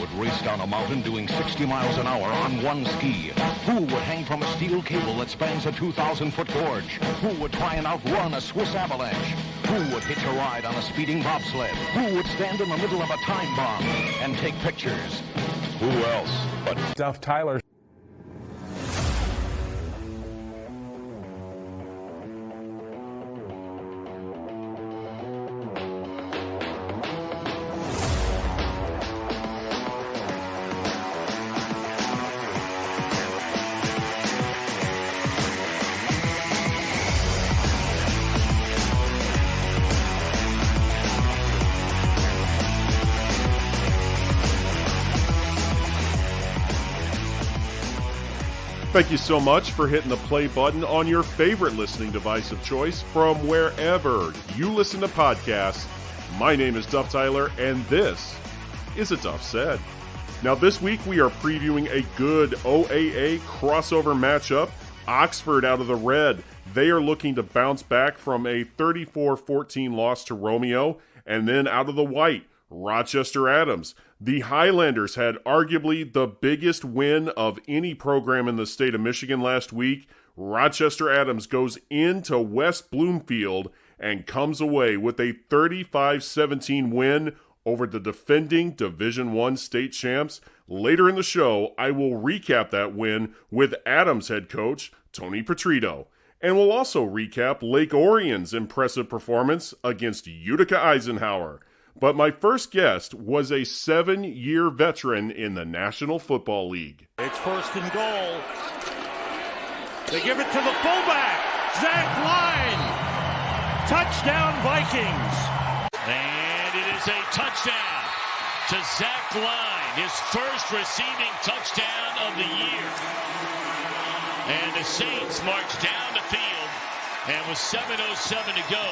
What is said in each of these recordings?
would race down a mountain doing 60 miles an hour on one ski? Who would hang from a steel cable that spans a 2,000-foot gorge? Who would try and outrun a Swiss avalanche? Who would hitch a ride on a speeding bobsled? Who would stand in the middle of a time bomb and take pictures? Who else but Duff Tyler? Thank you so much for hitting the play button on your favorite listening device of choice from wherever you listen to podcasts. My name is Duff Tyler, and this is A Duff Said. Now, this week we are previewing a good OAA crossover matchup. Oxford out of the red. They are looking to bounce back from a 34-14 loss to Romeo. And then out of the white, Rochester Adams. The Highlanders had arguably the biggest win of any program in the state of Michigan last week. Rochester Adams goes into West Bloomfield and comes away with a 35-17 win over the defending Division I state champs. Later in the show, I will recap that win with Adams head coach Tony Patritto. And we'll also recap Lake Orion's impressive performance against Utica Eisenhower. But my first guest was a 7-year veteran in the National Football League. It's first and goal. They give it to the fullback, Zach Line. Touchdown Vikings. And it is a touchdown to Zach Line, his first receiving touchdown of the year. And the Saints march down the field, and with 7:07 to go,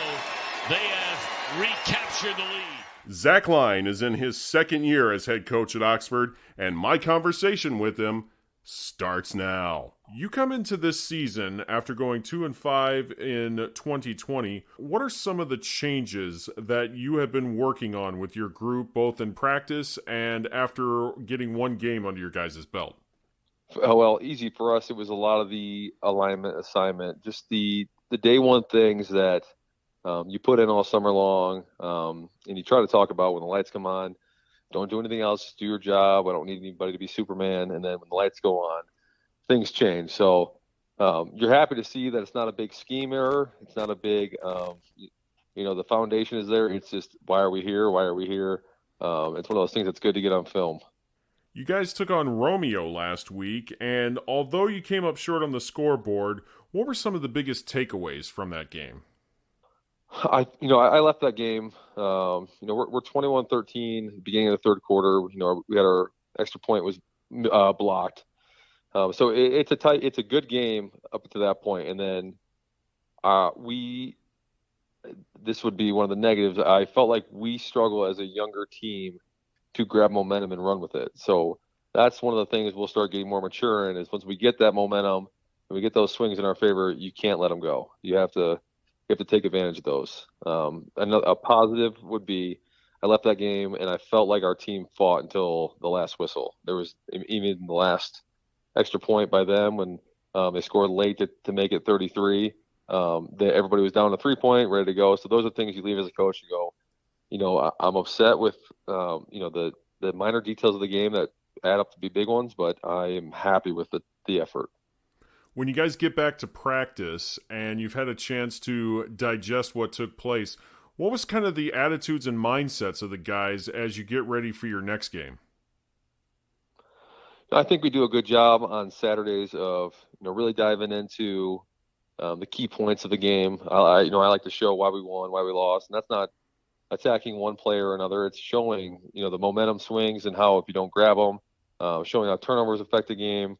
they have recaptured the lead. Zach Line is in his second year as head coach at Oxford, and my conversation with him starts now. You come into this season after going 2-5 in 2020. What are some of the changes that you have been working on with your group, both in practice and after getting one game under your guys' belt? Well, easy for us. It was a lot of the alignment assignment, just the day one things that you put in all summer long, and you try to talk about when the lights come on. Don't do anything else. Just do your job. I don't need anybody to be Superman. And then when the lights go on, things change. So you're happy to see that it's not a big scheme error. It's not a big, the foundation is there. It's just, why are we here? Why are we here? It's one of those things that's good to get on film. You guys took on Romeo last week, and although you came up short on the scoreboard, what were some of the biggest takeaways from that game? I left that game. We're 21-13, beginning of the third quarter. We had our extra point was blocked. So it's a good game up to that point. And then this would be one of the negatives. I felt like we struggle as a younger team to grab momentum and run with it. So that's one of the things we'll start getting more mature in, is once we get that momentum and we get those swings in our favor, you can't let them go. You have to take advantage of those. A positive would be, I left that game and I felt like our team fought until the last whistle. There was even the last extra point by them when they scored late to make it 33. Everybody was down to 3-point, ready to go. So those are things you leave as a coach. You go, I'm upset with the minor details of the game that add up to be big ones, but I am happy with the effort. When you guys get back to practice and you've had a chance to digest what took place, what was kind of the attitudes and mindsets of the guys as you get ready for your next game? I think we do a good job on Saturdays of really diving into the key points of the game. I like to show why we won, why we lost, and that's not attacking one player or another. It's showing the momentum swings and how if you don't grab them, showing how turnovers affect the game.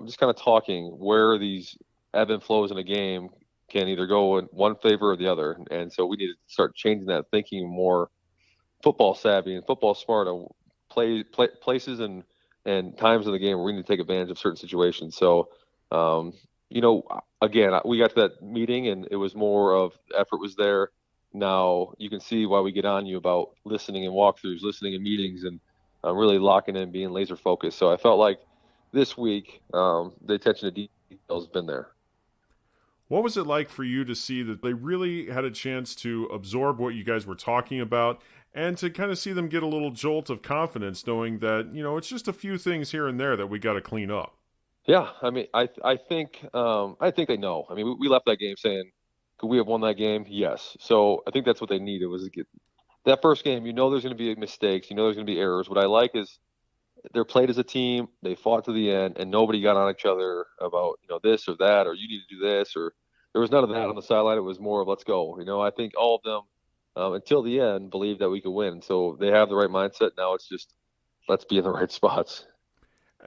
Just kind of talking where these ebb and flows in a game can either go in one favor or the other. And so we need to start changing that, thinking more football savvy and football smart on places and times of the game where we need to take advantage of certain situations. So, again, we got to that meeting and it was more of effort was there. Now you can see why we get on you about listening and walkthroughs, listening in meetings, and really locking in, being laser focused. So I felt like this week the attention to detail has been there. What was it like for you to see that they really had a chance to absorb what you guys were talking about and to kind of see them get a little jolt of confidence knowing that, it's just a few things here and there that we got to clean up? Yeah, I mean, I think they know. I mean, we left that game saying, could we have won that game? Yes. So I think that's what they needed was to get that first game. There's going to be mistakes. There's going to be errors. What I like is they're played as a team. They fought to the end, and nobody got on each other about this or that, or you need to do this, or there was none of that on the sideline. It was more of let's go. I think all of them until the end believed that we could win. So they have the right mindset. Now it's just let's be in the right spots.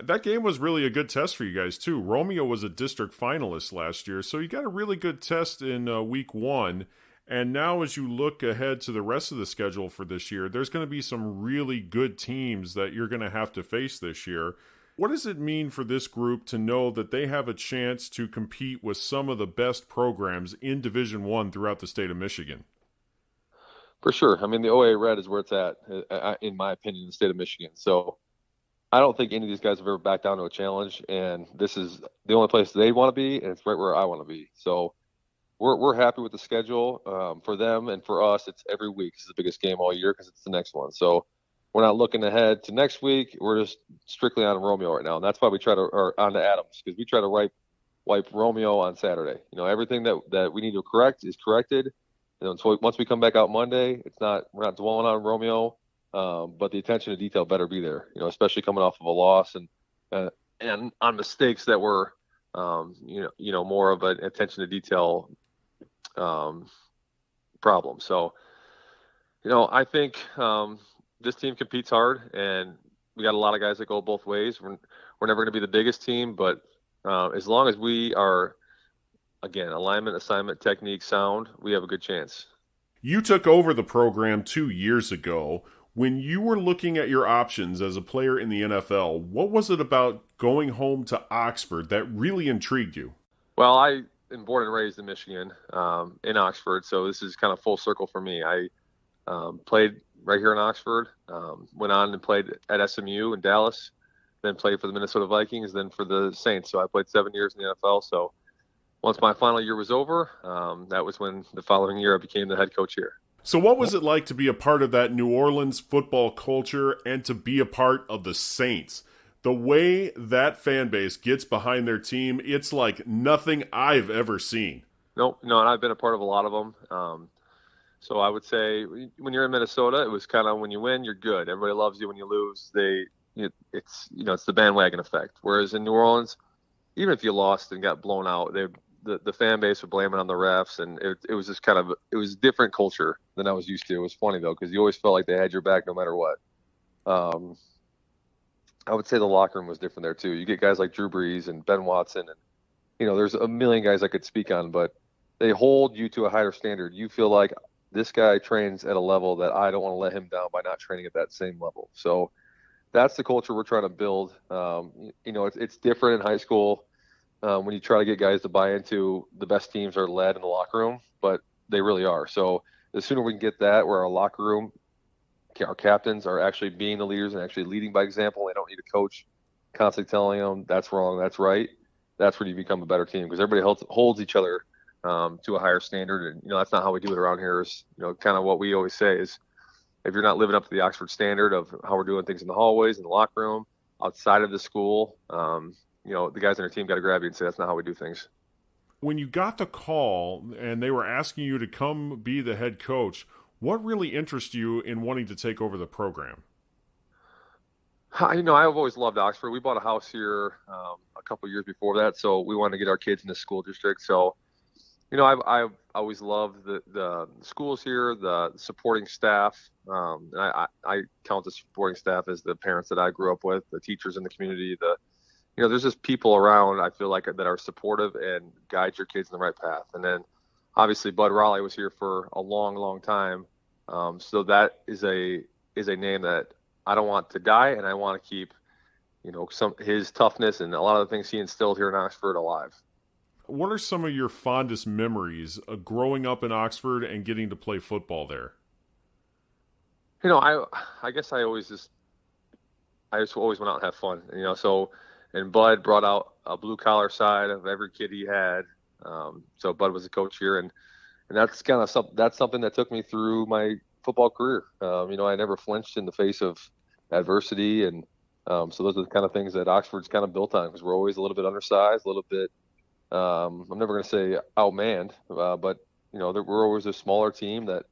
That game was really a good test for you guys, too. Romeo was a district finalist last year, so you got a really good test in week 1. And now as you look ahead to the rest of the schedule for this year, there's going to be some really good teams that you're going to have to face this year. What does it mean for this group to know that they have a chance to compete with some of the best programs in Division I throughout the state of Michigan? For sure. I mean, the OA Red is where it's at, in my opinion, in the state of Michigan. So I don't think any of these guys have ever backed down to a challenge, and this is the only place they want to be, and it's right where I want to be. So we're happy with the schedule for them and for us. It's every week. It's the biggest game all year because it's the next one. So we're not looking ahead to next week. We're just strictly on Romeo right now, and that's why we or on to Adams, because we try to wipe Romeo on Saturday. Everything that we need to correct is corrected. So once we come back out Monday, we're not dwelling on Romeo. But the attention to detail better be there, especially coming off of a loss and on mistakes that were, more of an attention to detail problem. So, I think this team competes hard, and we got a lot of guys that go both ways. We're never going to be the biggest team, but as long as we are, again, alignment, assignment, technique, sound, we have a good chance. You took over the program 2 years ago. When you were looking at your options as a player in the NFL, what was it about going home to Oxford that really intrigued you? Well, I am born and raised in Michigan, in Oxford, so this is kind of full circle for me. I played right here in Oxford, went on and played at SMU in Dallas, then played for the Minnesota Vikings, then for the Saints. So I played 7 years in the NFL. So once my final year was over, that was when the following year I became the head coach here. So what was it like to be a part of that New Orleans football culture and to be a part of the Saints? The way that fan base gets behind their team, it's like nothing I've ever seen. No, and I've been a part of a lot of them. So I would say when you're in Minnesota, it was kind of when you win, you're good. Everybody loves you. When you lose, it's the bandwagon effect. Whereas in New Orleans, even if you lost and got blown out, the fan base would blame it on the refs, and it was just it was a different culture than I was used to. It was funny though, because you always felt like they had your back no matter what. I would say the locker room was different there too. You get guys like Drew Brees and Ben Watson, and there's a million guys I could speak on, but they hold you to a higher standard. You feel like this guy trains at a level that I don't want to let him down by not training at that same level. So that's the culture we're trying to build. It's different in high school. When you try to get guys to buy into the best teams are led in the locker room, but they really are. So the sooner we can get that, where our locker room, our captains are actually being the leaders and actually leading by example. They don't need a coach constantly telling them that's wrong, that's right. That's when you become a better team, because everybody holds each other to a higher standard. And, that's not how we do it around here. Is, kind of what we always say is, if you're not living up to the Oxford standard of how we're doing things in the hallways, in the locker room, outside of the school, the guys on our team got to grab you and say, that's not how we do things. When you got the call and they were asking you to come be the head coach, what really interests you in wanting to take over the program? I've always loved Oxford. We bought a house here a couple of years before that, so we wanted to get our kids in the school district. So, I've always loved the schools here, the supporting staff. And I count the supporting staff as the parents that I grew up with, the teachers in the community, there's just people around, I feel like, that are supportive and guide your kids in the right path. And then obviously Bud Raleigh was here for a long, long time. So that is a name that I don't want to die, and I want to keep, his toughness and a lot of the things he instilled here in Oxford alive. What are some of your fondest memories of growing up in Oxford and getting to play football there? I guess I always just I just always went out and have fun, so, and Bud brought out a blue collar side of every kid he had. So Bud was a coach here, and that's kind of that's something that took me through my football career. I never flinched in the face of adversity, and so those are the kind of things that Oxford's kind of built on, because we're always a little bit undersized, a little bit, I'm never going to say outmanned, but we're always a smaller team that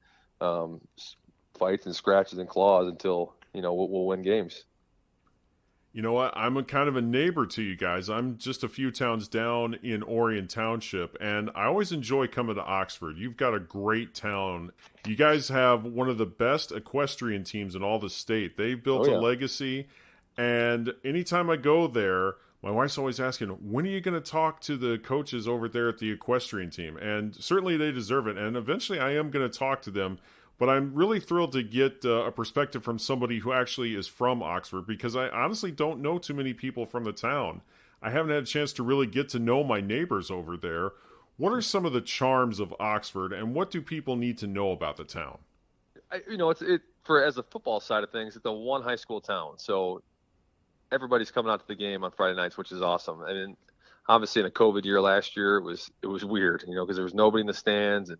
fights and scratches and claws until we'll win games. You know what? I'm kind of a neighbor to you guys. I'm just a few towns down in Orion Township, and I always enjoy coming to Oxford. You've got a great town. You guys have one of the best equestrian teams in all the state. They've built a legacy, and anytime I go there, my wife's always asking, when are you going to talk to the coaches over there at the equestrian team? And certainly they deserve it, and eventually I am going to talk to them. But I'm really thrilled to get a perspective from somebody who actually is from Oxford, because I honestly don't know too many people from the town. I haven't had a chance to really get to know my neighbors over there. What are some of the charms of Oxford, and what do people need to know about the town? As a football side of things, it's a one high school town. So everybody's coming out to the game on Friday nights, which is awesome. And obviously in a COVID year last year, it was weird, because there was nobody in the stands, and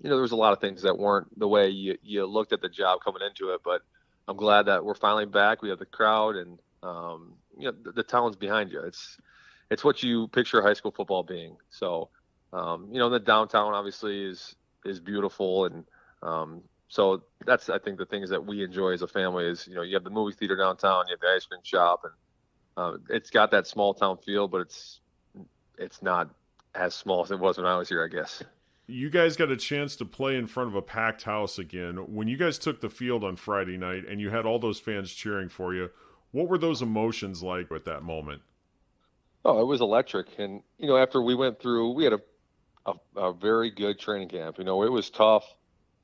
there was a lot of things that weren't the way you looked at the job coming into it, but I'm glad that we're finally back. We have the crowd, and the town's behind you. It's what you picture high school football being. So, the downtown obviously is beautiful, and so that's, I think, the things that we enjoy as a family is, you have the movie theater downtown, you have the ice cream shop, and it's got that small town feel, but it's not as small as it was when I was here, I guess. You guys got a chance to play in front of a packed house again. When you guys took the field on Friday night and you had all those fans cheering for you, what were those emotions like at that moment? Oh, it was electric. And, after we went through, we had a very good training camp. It was tough.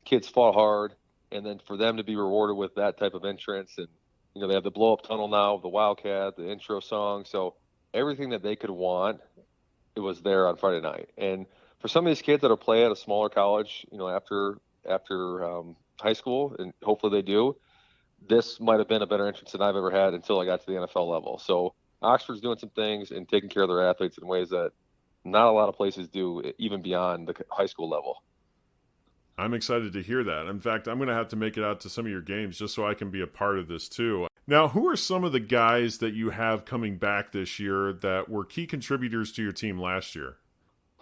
Kids fought hard. And then for them to be rewarded with that type of entrance, and, they have the blow-up tunnel now, the Wildcat, the intro song. So everything that they could want, it was there on Friday night. And for some of these kids that are playing at a smaller college, after high school, and hopefully they do, this might have been a better entrance than I've ever had until I got to the NFL level. So Oxford's doing some things and taking care of their athletes in ways that not a lot of places do, even beyond the high school level. I'm excited to hear that. In fact, I'm going to have to make it out to some of your games just so I can be a part of this too. Now, who are some of the guys that you have coming back this year that were key contributors to your team last year?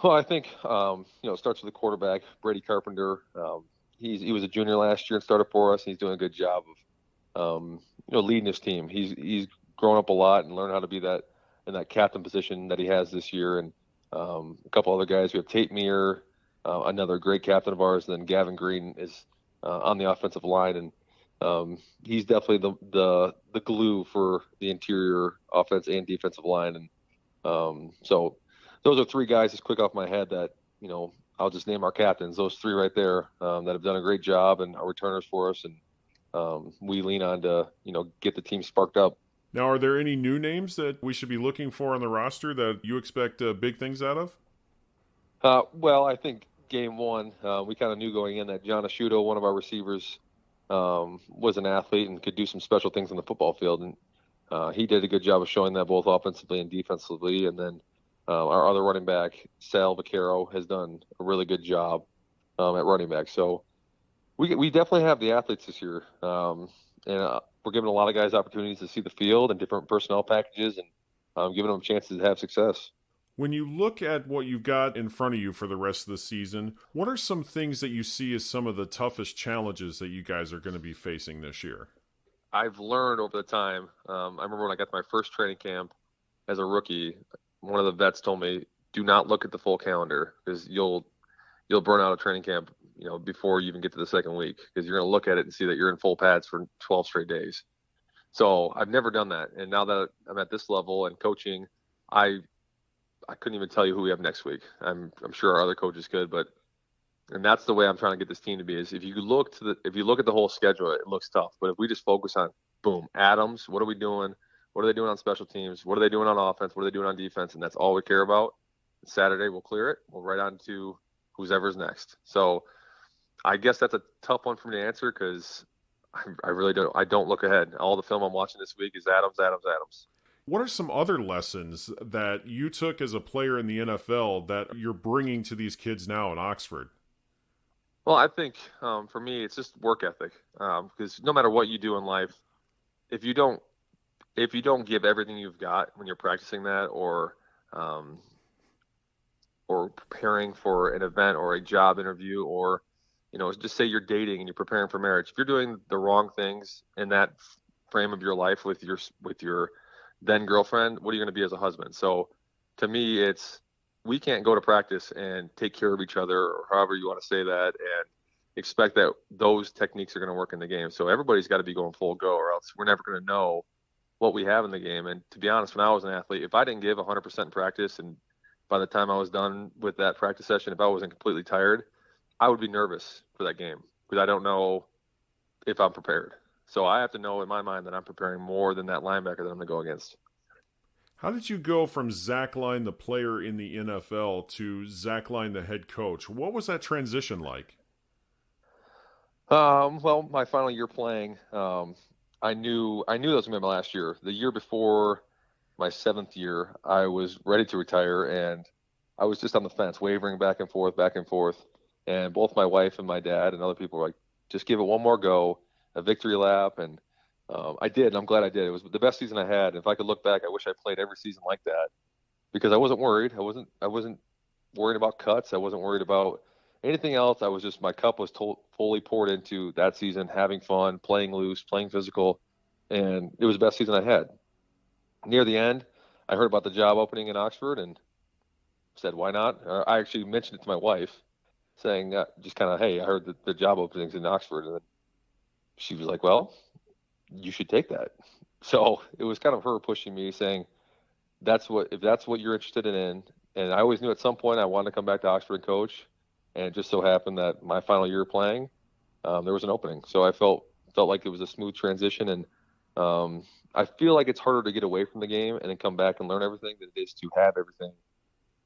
Well, I think, it starts with the quarterback, Brady Carpenter. He was a junior last year and started for us. And he's doing a good job of, leading his team. He's grown up a lot and learned how to be that in that captain position that he has this year. And a couple other guys. We have Tate Meir, another great captain of ours. And then Gavin Green is on the offensive line, and he's definitely the glue for the interior offense and defensive line. And so those are three guys just quick off my head that, I'll just name our captains, those three right there, that have done a great job and are returners for us. And we lean on to, get the team sparked up. Now, are there any new names that we should be looking for on the roster that you expect big things out of? Well, I think game one, we kind of knew going in that John Asciutto, one of our receivers, was an athlete and could do some special things on the football field. And he did a good job of showing that both offensively and defensively. And then our other running back, Sal Vaccaro, has done a really good job at running back. So we definitely have the athletes this year. And we're giving a lot of guys opportunities to see the field and different personnel packages, and giving them chances to have success. When you look at what you've got in front of you for the rest of the season, what are some things that you see as some of the toughest challenges that you guys are going to be facing this year? I've learned over the time. I remember when I got to my first training camp as a rookie, one of the vets told me, do not look at the full calendar, because you'll burn out a training camp, before you even get to the second week, because you're going to look at it and see that you're in full pads for 12 straight days. So I've never done that. And now that I'm at this level and coaching, I couldn't even tell you who we have next week. I'm sure our other coaches could, and that's the way I'm trying to get this team to be, is if you look at the whole schedule, it looks tough. But if we just focus on, boom, Adams, what are we doing? What are they doing on special teams? What are they doing on offense? What are they doing on defense? And that's all we care about. Saturday, we'll clear it. We'll right on to whoever's next. So I guess that's a tough one for me to answer, because I really don't. I don't look ahead. All the film I'm watching this week is Adams, Adams, Adams. What are some other lessons that you took as a player in the NFL that you're bringing to these kids now in Oxford? Well, I think for me, it's just work ethic. Because no matter what you do in life, if you don't give everything you've got when you're practicing that, or preparing for an event or a job interview, or just say you're dating and you're preparing for marriage, if you're doing the wrong things in that frame of your life with your then girlfriend, what are you going to be as a husband? So to me, we can't go to practice and take care of each other, or however you want to say that, and expect that those techniques are going to work in the game. So everybody's got to be going full go, or else we're never going to know what we have in the game. And to be honest, when I was an athlete, if I didn't give 100% in practice, and by the time I was done with that practice session, if I wasn't completely tired, I would be nervous for that game, because I don't know if I'm prepared. So I have to know in my mind that I'm preparing more than that linebacker that I'm going to go against. How did you go from Zach Line, the player in the NFL, to Zach Line, the head coach? What was that transition like? Well, my final year playing, I knew that was going to be my last year. The year before my 7th year, I was ready to retire, and I was just on the fence, wavering back and forth. And both my wife and my dad and other people were like, just give it one more go, a victory lap. And I did, and I'm glad I did. It was the best season I had. If I could look back, I wish I played every season like that, because I wasn't worried. I wasn't worried about cuts. I wasn't worried about anything else. My cup was fully poured into that season, having fun, playing loose, playing physical, and it was the best season I had. Near the end, I heard about the job opening in Oxford and said, why not? I actually mentioned it to my wife, saying just kind of, hey, I heard that the job opening's in Oxford. And then she was like, well, you should take that. So it was kind of her pushing me, saying, if that's what you're interested in. And I always knew at some point I wanted to come back to Oxford and coach. And it just so happened that my final year playing, there was an opening. So I felt like it was a smooth transition. And I feel like it's harder to get away from the game and then come back and learn everything than it is to have everything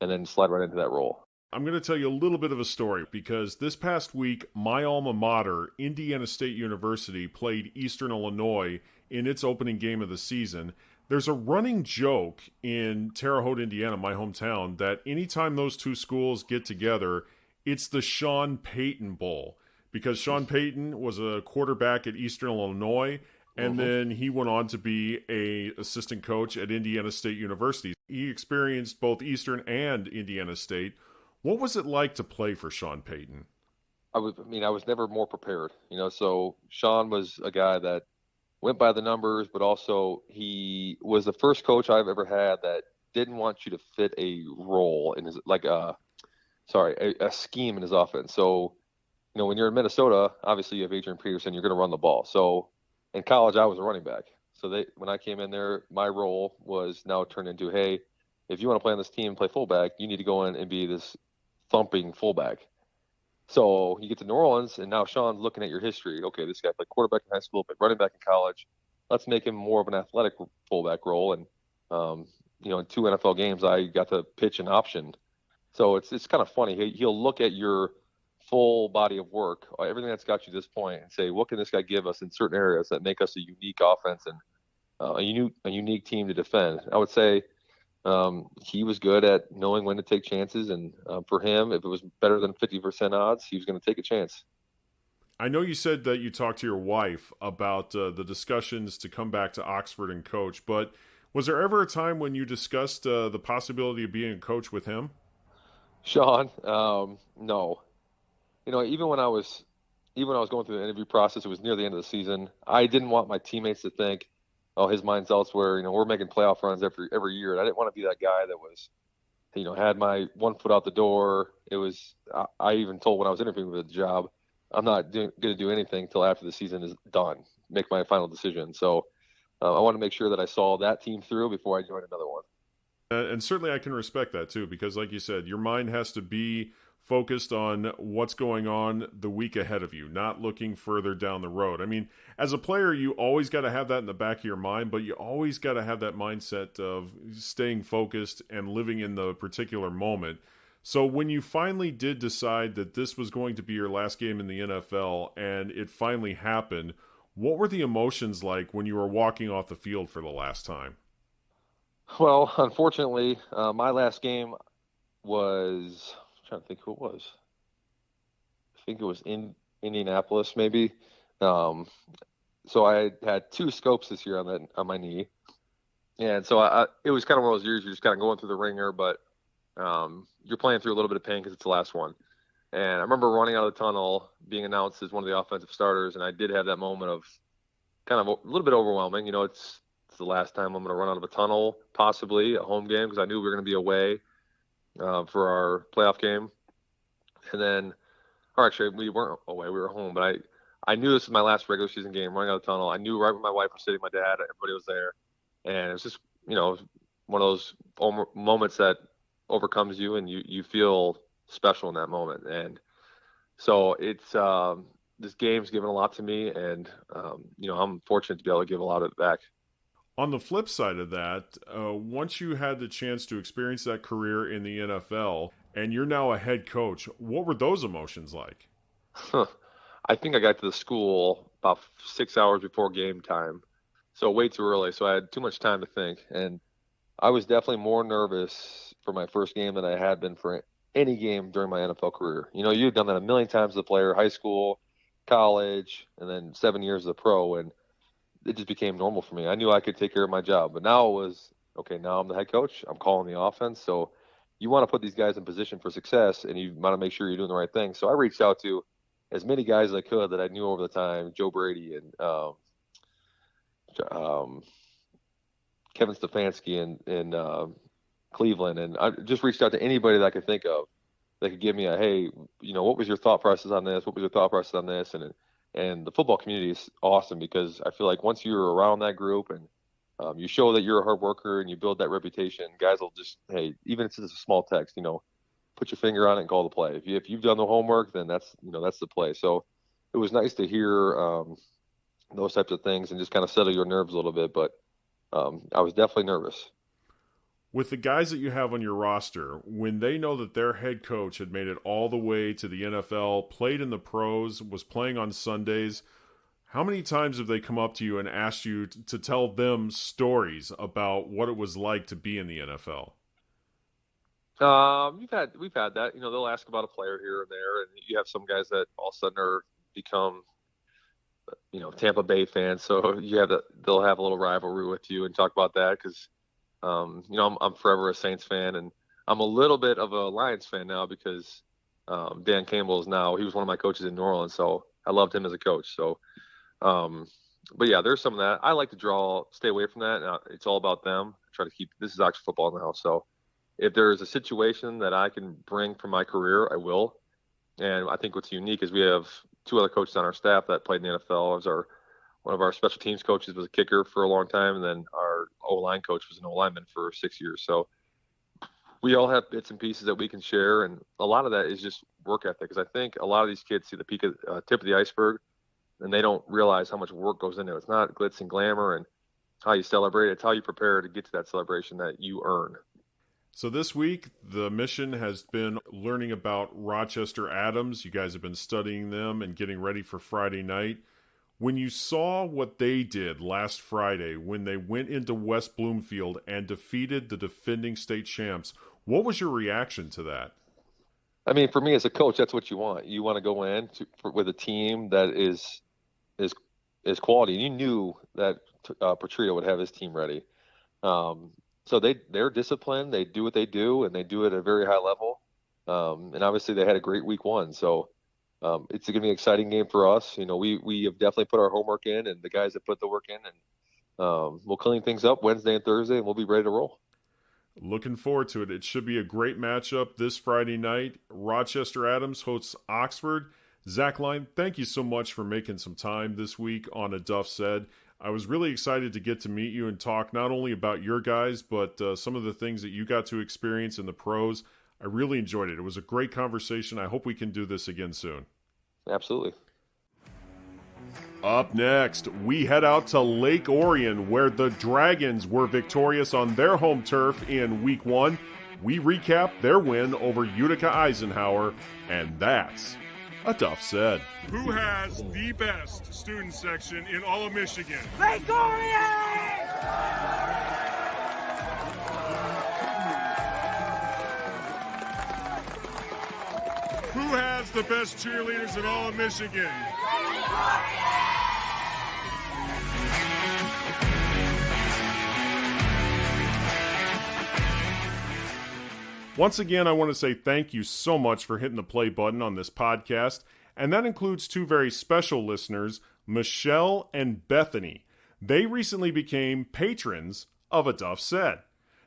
and then slide right into that role. I'm going to tell you a little bit of a story, because this past week, my alma mater, Indiana State University, played Eastern Illinois in its opening game of the season. There's a running joke in Terre Haute, Indiana, my hometown, that anytime those two schools get together, it's the Sean Payton Bowl, because Sean Payton was a quarterback at Eastern Illinois, and then he went on to be an assistant coach at Indiana State University. He experienced both Eastern and Indiana State. What was it like to play for Sean Payton? I was never more prepared. So Sean was a guy that went by the numbers, but also he was the first coach I've ever had that didn't want you to fit a role in his, a scheme in his offense. So, when you're in Minnesota, obviously you have Adrian Peterson, you're going to run the ball. So in college, I was a running back. So when I came in there, my role was now turned into, hey, if you want to play on this team and play fullback, you need to go in and be this thumping fullback. So you get to New Orleans, and now Sean's looking at your history. Okay, this guy played quarterback in high school, but running back in college. Let's make him more of an athletic fullback role. And in 2 NFL games, I got to pitch an option. So it's kind of funny. He'll look at your full body of work, everything that's got you to this point, and say, what can this guy give us in certain areas that make us a unique offense and a unique team to defend? I would say he was good at knowing when to take chances, and for him, if it was better than 50% odds, he was going to take a chance. I know you said that you talked to your wife about the discussions to come back to Oxford and coach, but was there ever a time when you discussed the possibility of being a coach with him? Sean, no. Even when I was going through the interview process, it was near the end of the season. I didn't want my teammates to think, oh, his mind's elsewhere. We're making playoff runs every year. And I didn't want to be that guy that was, had my one foot out the door. It was, I even told when I was interviewing for the job, I'm not going to do anything till after the season is done, make my final decision. So I want to make sure that I saw that team through before I joined another one. And certainly I can respect that too, because like you said, your mind has to be focused on what's going on the week ahead of you, not looking further down the road. I mean, as a player, you always got to have that in the back of your mind, but you always got to have that mindset of staying focused and living in the particular moment. So when you finally did decide that this was going to be your last game in the NFL and it finally happened, What were the emotions like when you were walking off the field for the last time? Well, unfortunately, my last game was, I'm trying to think who it was. I think it was in Indianapolis, maybe. So I had 2 scopes this year on my knee, and so it was kind of one of those years you're just kind of going through the ringer, but you're playing through a little bit of pain because it's the last one. And I remember running out of the tunnel, being announced as one of the offensive starters, and I did have that moment of kind of a little bit overwhelming. It's the last time I'm going to run out of a tunnel, possibly a home game, because I knew we were going to be away for our playoff game. And then, or actually, we weren't away, we were home, but I knew this was my last regular season game, running out of the tunnel. I knew right when my wife was sitting, my dad, everybody was there. And it was just, one of those moments that overcomes you, and you feel special in that moment. And so it's this game's given a lot to me, and I'm fortunate to be able to give a lot of it back. On the flip side of that, once you had the chance to experience that career in the NFL, and you're now a head coach, what were those emotions like? I think I got to the school about 6 hours before game time, so way too early. So I had too much time to think, and I was definitely more nervous for my first game than I had been for any game during my NFL career. You've done that a million times as a player, high school, college, and then 7 years as a pro, and it just became normal for me. I knew I could take care of my job, but now it was, okay, now I'm the head coach. I'm calling the offense. So you want to put these guys in position for success, and you want to make sure you're doing the right thing. So I reached out to as many guys as I could that I knew over the time, Joe Brady and Kevin Stefanski in Cleveland. And I just reached out to anybody that I could think of that could give me a, hey, what was your thought process on this? What was your thought process on this? And the football community is awesome, because I feel like once you're around that group and you show that you're a hard worker and you build that reputation, guys will just, hey, even if it's just a small text, put your finger on it and call the play. If you've done the homework, then that's the play. So it was nice to hear those types of things and just kind of settle your nerves a little bit. But I was definitely nervous. With the guys that you have on your roster, when they know that their head coach had made it all the way to the NFL, played in the pros, was playing on Sundays, how many times have they come up to you and asked you to tell them stories about what it was like to be in the NFL? We've had that. They'll ask about a player here and there, and you have some guys that all of a sudden become Tampa Bay fans. So they'll have a little rivalry with you and talk about that, because I'm forever a Saints fan, and I'm a little bit of a Lions fan now because Dan Campbell he was one of my coaches in New Orleans, so I loved him as a coach. So, but yeah, there's some of that. I like to stay away from that. It's all about them. This is actually football in the house. So if there's a situation that I can bring from my career, I will. And I think what's unique is we have 2 other coaches on our staff that played in the NFL. One of our special teams coaches was a kicker for a long time, and then our O-line coach was an O-lineman for 6 years. So we all have bits and pieces that we can share, and a lot of that is just work ethic, because I think a lot of these kids see the tip of the iceberg, and they don't realize how much work goes into it. It's not glitz and glamour and how you celebrate. It's how you prepare to get to that celebration that you earn. So this week, the mission has been learning about Rochester Adams. You guys have been studying them and getting ready for Friday night. When you saw what they did last Friday, when they went into West Bloomfield and defeated the defending state champs, what was your reaction to that? I mean, for me as a coach, that's what you want. You want to go in with a team that is quality. And you knew that Patritto would have his team ready. So they're disciplined. They do what they do, and they do it at a very high level. And obviously, they had a great week 1. So it's going to be an exciting game for us. We have definitely put our homework in, and the guys that put the work in, and we'll clean things up Wednesday and Thursday, and we'll be ready to roll. Looking forward to it. It should be a great matchup this Friday night. Rochester Adams hosts Oxford. Zach Line, thank you so much for making some time this week on A Duff Said. I was really excited to get to meet you and talk not only about your guys, but some of the things that you got to experience in the pros. I really enjoyed it. It was a great conversation. I hope we can do this again soon. Absolutely. Up next, we head out to Lake Orion, where the Dragons were victorious on their home turf in Week 1. We recap their win over Utica Eisenhower, and that's a Duff Said. Who has the best student section in all of Michigan? Lake Orion! Who has the best cheerleaders in all of Michigan? Once again, I want to say thank you so much for hitting the play button on this podcast, and that includes two very special listeners, Michelle and Bethany. They recently became patrons of A Duff Said.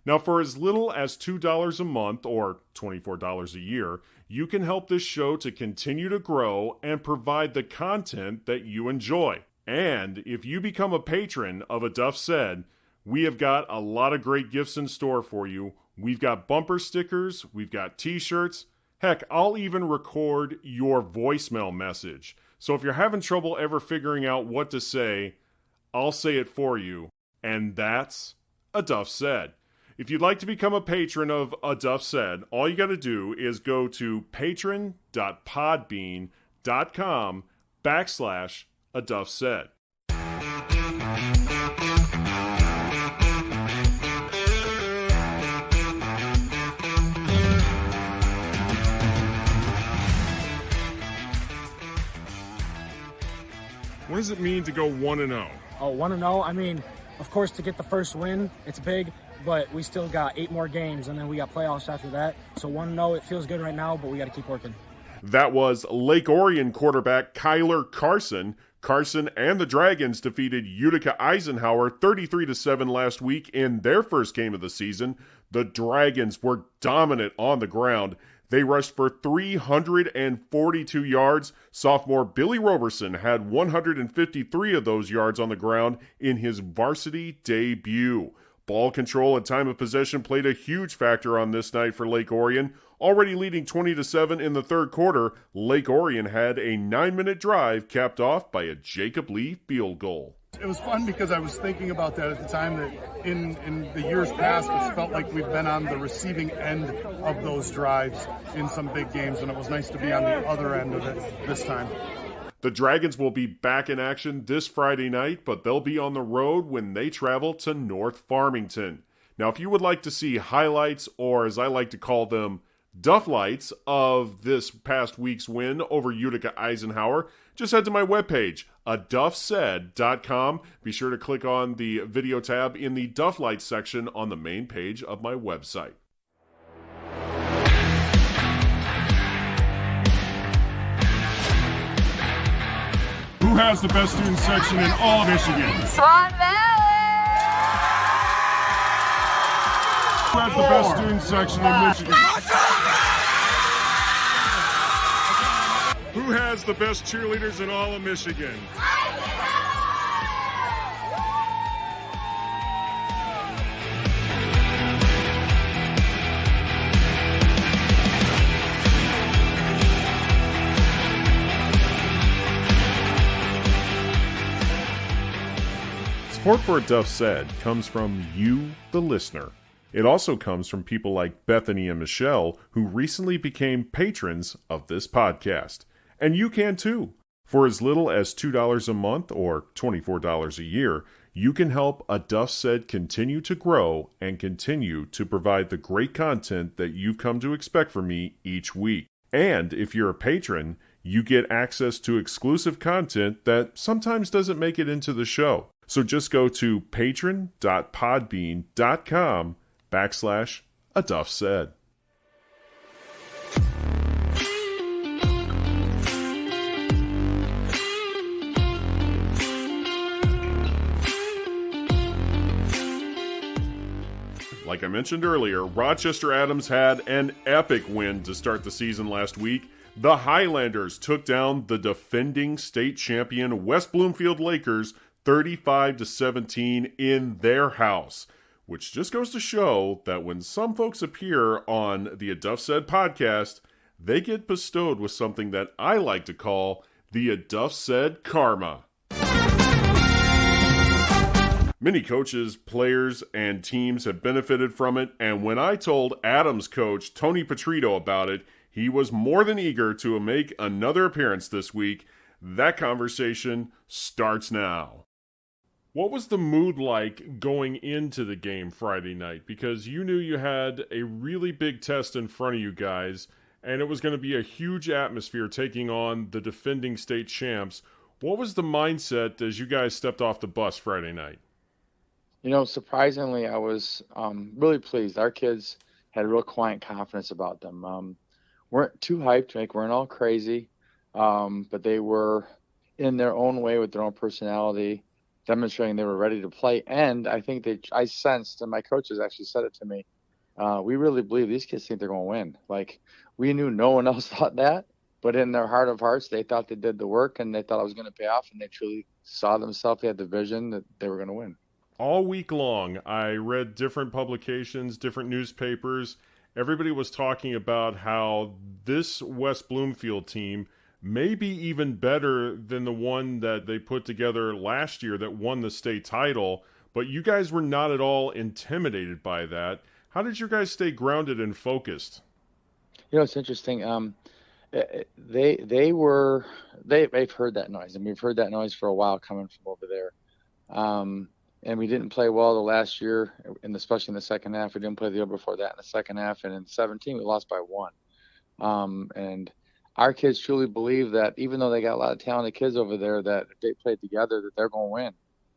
Now, for as little as $2 a month, or $24 a year, you can help this show to continue to grow and provide the content that you enjoy. And if you become a patron of A Duff Said, we have got a lot of great gifts in store for you. We've got bumper stickers, we've got t-shirts. Heck, I'll even record your voicemail message. So if you're having trouble ever figuring out what to say, I'll say it for you. And that's A Duff Said. If you'd like to become a patron of A Duff Said, all you got to do is go to patron.podbean.com/A Duff Said. What does it mean to go 1-0? Oh, 1-0? I mean, of course, to get the first win, it's big, but we still got 8 more games, and then we got playoffs after that. So 1-0, it feels good right now, but we got to keep working. That was Lake Orion quarterback Kyler Carson. Carson and the Dragons defeated Utica Eisenhower 33-7 last week in their first game of the season. The Dragons were dominant on the ground. They rushed for 342 yards. Sophomore Billy Roberson had 153 of those yards on the ground in his varsity debut. Ball control and time of possession played a huge factor on this night for Lake Orion. Already leading 20-7 in the third quarter, Lake Orion had a 9-minute drive capped off by a Jacob Lee field goal. It was fun because I was thinking about that at the time, that in the years past, it's felt like we've been on the receiving end of those drives in some big games, and it was nice to be on the other end of it this time. The Dragons will be back in action this Friday night, but they'll be on the road when they travel to North Farmington. Now, if you would like to see highlights, or as I like to call them, Duff Lights of this past week's win over Utica Eisenhower, just head to my webpage, aduffsaid.com. Be sure to click on the video tab in the Duff Lights section on the main page of my website. Who has the best student section in all of Michigan? Swan Valley! Who has the best student section in Michigan? Who has the best cheerleaders in all of Michigan? Support for A Duff Said comes from you, the listener. It also comes from people like Bethany and Michelle, who recently became patrons of this podcast. And you can too. For as little as $2 a month or $24 a year, you can help A Duff Said continue to grow and continue to provide the great content that you've come to expect from me each week. And if you're a patron, you get access to exclusive content that sometimes doesn't make it into the show. So just go to patron.podbean.com/A Duff Said. Like I mentioned earlier, Rochester Adams had an epic win to start the season last week. The Highlanders took down the defending state champion West Bloomfield Lakers 35-17 in their house, which just goes to show that when some folks appear on the A Duff Said podcast, they get bestowed with something that I like to call the A Duff Said karma. Many coaches, players, and teams have benefited from it, and when I told Adams coach Tony Patritto about it, He was more than eager to make another appearance this week. That conversation starts now. What was the mood like going into the game Friday night? Because you knew you had a really big test in front of you guys, and it was going to be a huge atmosphere taking on the defending state champs. What was the mindset as you guys stepped off the bus Friday night? Surprisingly, I was really pleased. Our kids had real quiet confidence about them. Weren't too hyped, weren't all crazy, but they were in their own way with their own personality, demonstrating they were ready to play. And I think I sensed, and my coaches actually said it to me, we really believe these kids think they're going to win. Like, we knew no one else thought that, but in their heart of hearts, they thought they did the work and they thought it was going to pay off, and they truly saw themselves, they had the vision that they were going to win. All week long, I read different publications, different newspapers. Everybody was talking about how this West Bloomfield team may be even better than the one that they put together last year that won the state title, but you guys were not at all intimidated by that. How did you guys stay grounded and focused? It's interesting. They've heard that noise, and we've heard that noise for a while coming from over there. And we didn't play well the last year, and especially in the second half. We didn't play the year before that in the second half, and in 2017 we lost by 1. And our kids truly believe that even though they got a lot of talented kids over there, that if they play together, that they're going to win.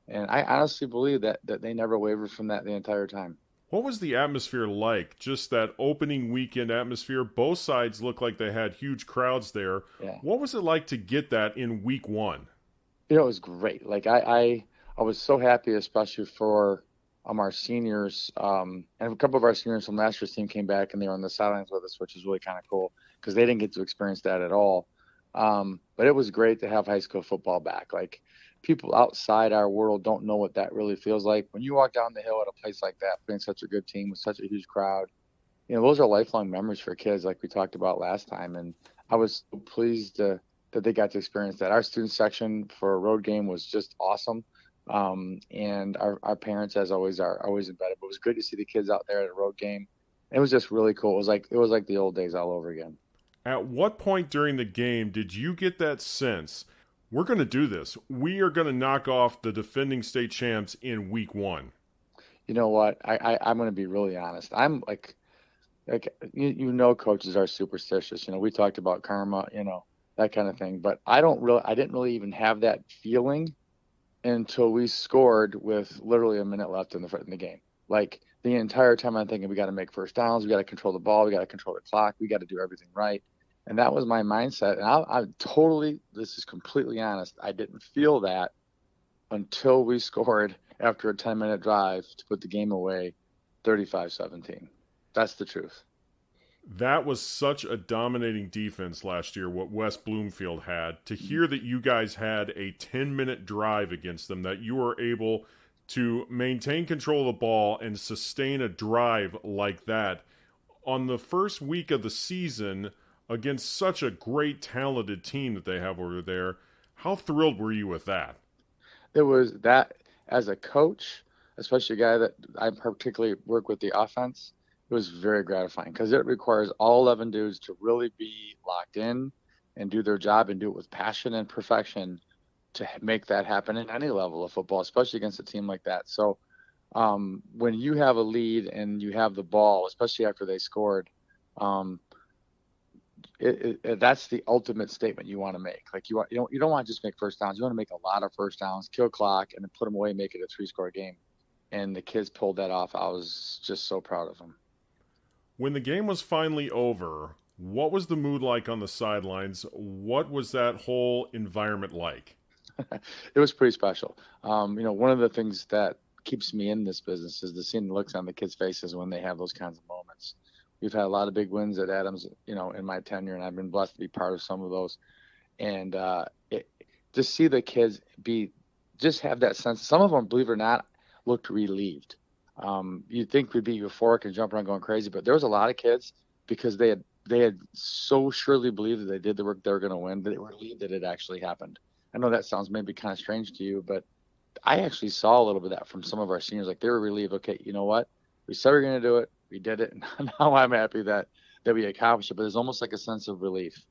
And I honestly believe that they never wavered from that the entire time. What was the atmosphere like? Just that opening weekend atmosphere. Both sides looked like they had huge crowds there. Yeah. What was it like to get that in week one? It was great. Like I was so happy, especially for our seniors. And a couple of our seniors from last year's team came back and they were on the sidelines with us, which is really kind of cool because they didn't get to experience that at all. But it was great to have high school football back. Like, people outside our world don't know what that really feels like. When you walk down the hill at a place like that, playing such a good team with such a huge crowd, those are lifelong memories for kids, like we talked about last time. And I was so pleased that they got to experience that. Our student section for a road game was just awesome. And our parents, as always, are always embedded. But it was good to see the kids out there at a road game. It was just really cool. It was like the old days all over again. At what point during the game did you get that sense, we're going to do this? We are going to knock off the defending state champs in week one. You know what? I'm going to be really honest. I'm like coaches are superstitious. We talked about karma, that kind of thing. But I didn't really even have that feeling until we scored with literally a minute left in the game. Like, the entire time I'm thinking, we got to make first downs, we got to control the ball, we got to control the clock, we got to do everything right. And that was my mindset. And I totally, this is completely honest, I didn't feel that until we scored after a 10-minute drive to put the game away 35-17. That's the truth. That was such a dominating defense last year, what West Bloomfield had. To hear that you guys had a 10-minute drive against them, that you were able to maintain control of the ball and sustain a drive like that on the first week of the season against such a great, talented team that they have over there, how thrilled were you with that? It was that, as a coach, especially a guy that I particularly work with the offense, it was very gratifying because it requires all 11 dudes to really be locked in and do their job and do it with passion and perfection to make that happen in any level of football, especially against a team like that. So when you have a lead and you have the ball, especially after they scored, that's the ultimate statement you want to make. Like, you don't want to just make first downs. You want to make a lot of first downs, kill clock, and then put them away, make it a 3-score game. And the kids pulled that off. I was just so proud of them. When the game was finally over, what was the mood like on the sidelines? What was that whole environment like? It was pretty special. One of the things that keeps me in this business is seeing the looks on the kids' faces when they have those kinds of moments. We've had a lot of big wins at Adams, in my tenure, and I've been blessed to be part of some of those. And to see the kids just have that sense. Some of them, believe it or not, looked relieved. You'd think we'd be euphoric and jump around going crazy, but there was a lot of kids, because they had so surely believed that they did the work they were going to win, that they were relieved that it actually happened. I know that sounds maybe kind of strange to you, but I actually saw a little bit of that from some of our seniors. Like, they were relieved. Okay, you know what? We said we were going to do it. We did it. And now I'm happy that that we accomplished it, but there's almost like a sense of relief.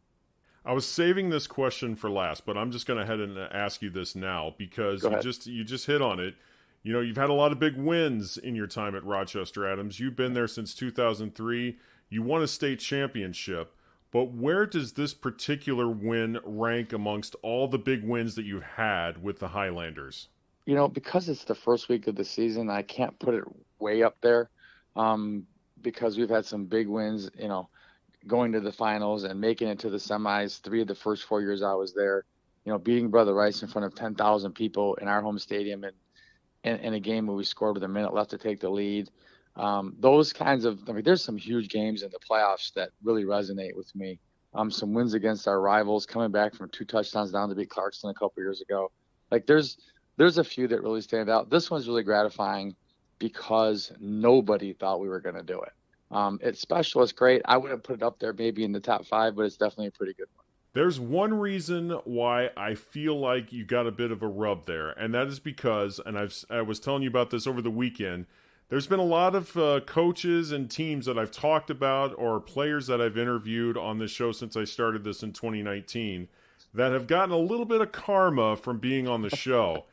I was saving this question for last, but I'm just going to head and ask you this now because you just hit on it. You know, you've had a lot of big wins in your time at Rochester Adams. You've been there since 2003. You won a state championship. But where does this particular win rank amongst all the big wins that you've had with the Highlanders? You know, because it's the first week of the season, I can't put it way up there because we've had some big wins, you know, going to the finals and making it to the semis 3 of the first 4 years I was there, you know, beating Brother Rice in front of 10,000 people in our home stadium and in a game where we scored with a minute left to take the lead. Those kinds of, I mean, there's some huge games in the playoffs that really resonate with me. Some wins against our rivals, coming back from 2 touchdowns down to beat Clarkston a couple years ago. Like there's a few that really stand out. This one's really gratifying because nobody thought we were going to do it. It's special. It's great. I wouldn't put it up there maybe in the top 5, but it's definitely a pretty good one. There's one reason why I feel like you got a bit of a rub there, and that is because, and I was telling you about this over the weekend, there's been a lot of coaches and teams that I've talked about or players that I've interviewed on this show since I started this in 2019 that have gotten a little bit of karma from being on the show.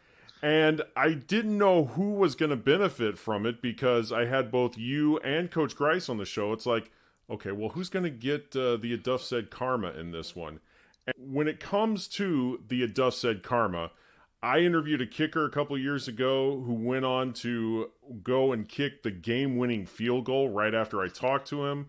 And I didn't know who was going to benefit from it because I had both you and Coach Grice on the show. It's like, okay, well, who's going to get the Duff Said karma in this one? And when it comes to the Duff Said karma, I interviewed a kicker a couple years ago who went on to go and kick the game-winning field goal right after I talked to him.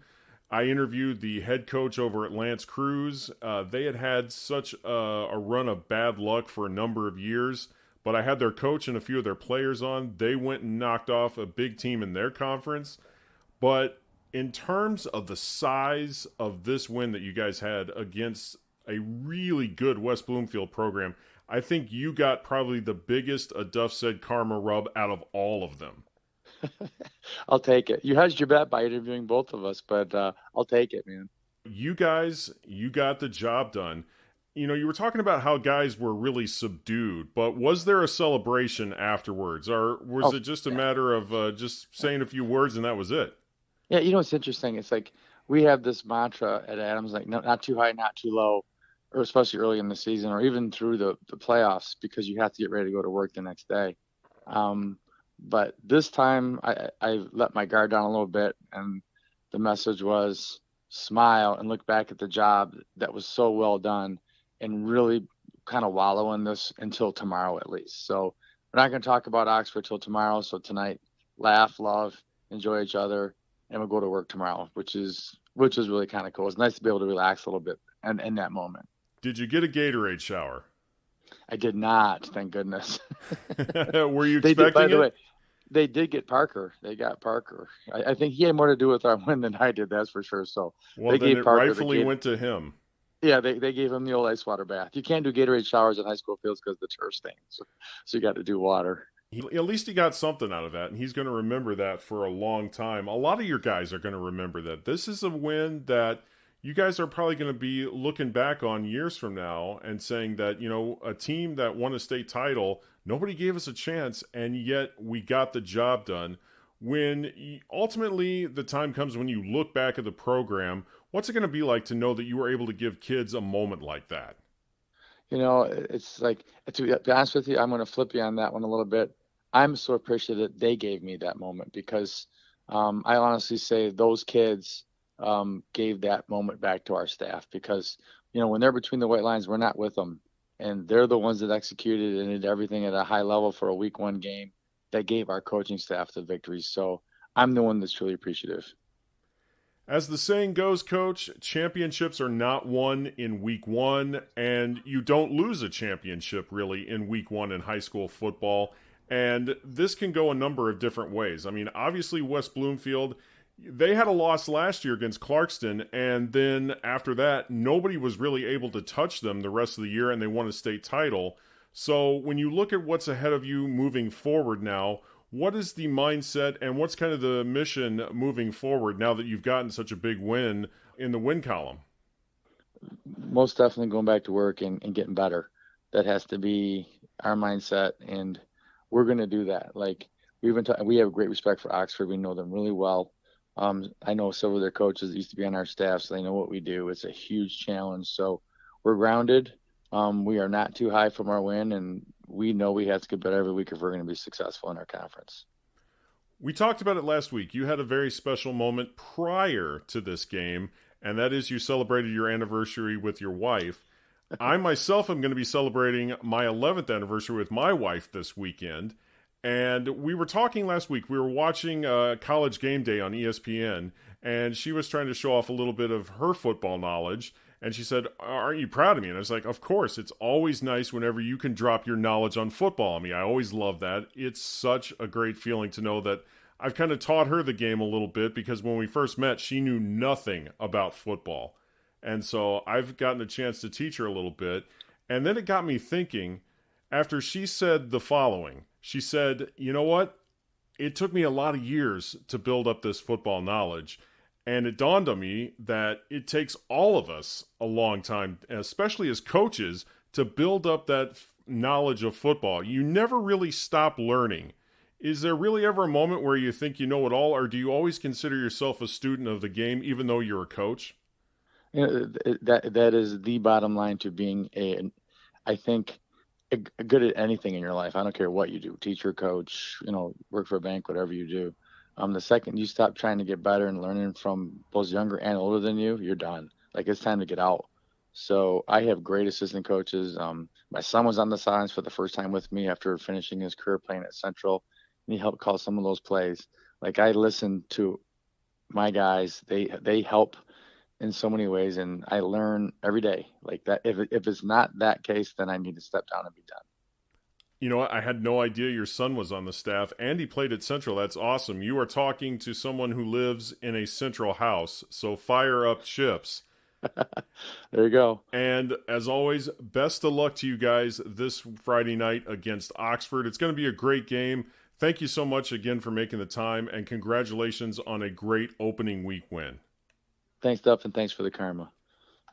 I interviewed the head coach over at Lance Cruz. They had such a run of bad luck for a number of years. But I had their coach and a few of their players on. They went and knocked off a big team in their conference. But in terms of the size of this win that you guys had against a really good West Bloomfield program, I think you got probably the biggest a Duff Said karma rub out of all of them. I'll take it. You hedged your bet by interviewing both of us, but I'll take it, man. You guys, you got the job done. You know, you were talking about how guys were really subdued, but was there a celebration afterwards? Or was it just a matter of just saying a few words and that was it? Yeah, you know, it's interesting. It's like we have this mantra at Adams, like not too high, not too low, or especially early in the season or even through the playoffs because you have to get ready to go to work the next day. But this time I let my guard down a little bit, and the message was smile and look back at the job that was so well done and really kind of wallow in this until tomorrow at least. So we're not going to talk about Oxford till tomorrow. So tonight, laugh, love, enjoy each other, and we'll go to work tomorrow, which is really kind of cool. It's nice to be able to relax a little bit in that moment. Did you get a Gatorade shower? I did not, thank goodness. Were you expecting by the it? way, they did get Parker. They got Parker. I think he had more to do with our win than I did, that's for sure. So well, they then gave it Parker rightfully went to him. Yeah, they gave him the old ice water bath. You can't do Gatorade showers in high school fields because the turf stains. So you got to do water. At least he got something out of that, and he's going to remember that for a long time. A lot of your guys are going to remember that. This is a win that you guys are probably going to be looking back on years from now and saying that, you know, a team that won a state title, nobody gave us a chance, and yet we got the job done. When ultimately the time comes when you look back at the program, what's it going to be like to know that you were able to give kids a moment like that? You know, it's like, to be honest with you, I'm going to flip you on that one a little bit. I'm so appreciative that they gave me that moment because I honestly say those kids gave that moment back to our staff because, you know, when they're between the white lines, we're not with them. And they're the ones that executed and did everything at a high level for a week 1 game that gave our coaching staff the victories. So I'm the one that's truly appreciative. As the saying goes, Coach, championships are not won in week 1, and you don't lose a championship really in week 1 in high school football. And this can go a number of different ways. I mean, obviously West Bloomfield, they had a loss last year against Clarkston, and then after that, nobody was really able to touch them the rest of the year, and they won a state title. So when you look at what's ahead of you moving forward now, what is the mindset and what's kind of the mission moving forward now that you've gotten such a big win in the win column? Most definitely going back to work and getting better. That has to be our mindset, and we're going to do that. Like we have great respect for Oxford. We know them really well. I know several of their coaches that used to be on our staff, so they know what we do. It's a huge challenge. So we're grounded. We are not too high from our win, and we know we have to get better every week if we're going to be successful in our conference. We talked about it last week. You had a very special moment prior to this game, and that is you celebrated your anniversary with your wife. I myself am going to be celebrating my 11th anniversary with my wife this weekend. And we were talking last week. We were watching College Game Day on ESPN, and she was trying to show off a little bit of her football knowledge. And she said, "Aren't you proud of me?" And I was like, "Of course. It's always nice whenever you can drop your knowledge on football on me. I always love that. It's such a great feeling to know that I've kind of taught her the game a little bit, because when we first met, she knew nothing about football. And so I've gotten a chance to teach her a little bit. And then it got me thinking, after she said the following. She said, "You know what? It took me a lot of years to build up this football knowledge. And it dawned on me that it takes all of us a long time, especially as coaches, to build up that knowledge of football. You never really stop learning. Is there really ever a moment where you think you know it all, or do you always consider yourself a student of the game, even though you're a coach?" You know, that is the bottom line to being I think, good at anything in your life. I don't care what you do, teacher, coach, work for a bank, whatever you do. The second you stop trying to get better and learning from both younger and older than you, you're done. Like, it's time to get out. So I have great assistant coaches. My son was on the sidelines for the first time with me after finishing his career playing at Central, and he helped call some of those plays. Like, I listen to my guys. They help in so many ways, and I learn every day. Like that, if it's not that case, then I need to step down and be done. You know what? I had no idea your son was on the staff. And he played at Central. That's awesome. You are talking to someone who lives in a Central house, so fire up chips. There you go. And as always, best of luck to you guys this Friday night against Oxford. It's going to be a great game. Thank you so much again for making the time, and congratulations on a great opening week win. Thanks, Duff, and thanks for the karma.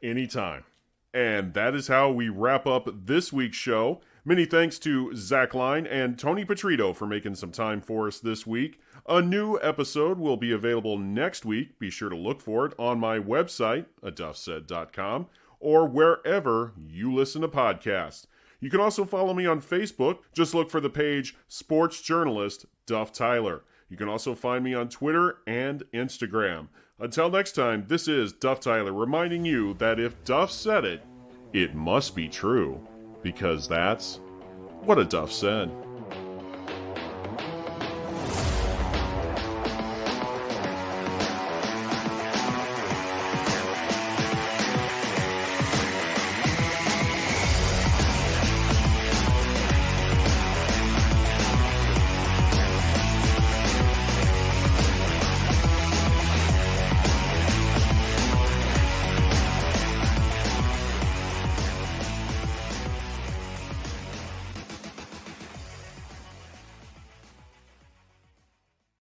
Anytime. And that is how we wrap up this week's show. Many thanks to Zach Line and Tony Patritto for making some time for us this week. A new episode will be available next week. Be sure to look for it on my website, aduffsaid.com, or wherever you listen to podcasts. You can also follow me on Facebook. Just look for the page Sports Journalist Duff Tyler. You can also find me on Twitter and Instagram. Until next time, this is Duff Tyler reminding you that if Duff said it, it must be true, because that's what a Duff said.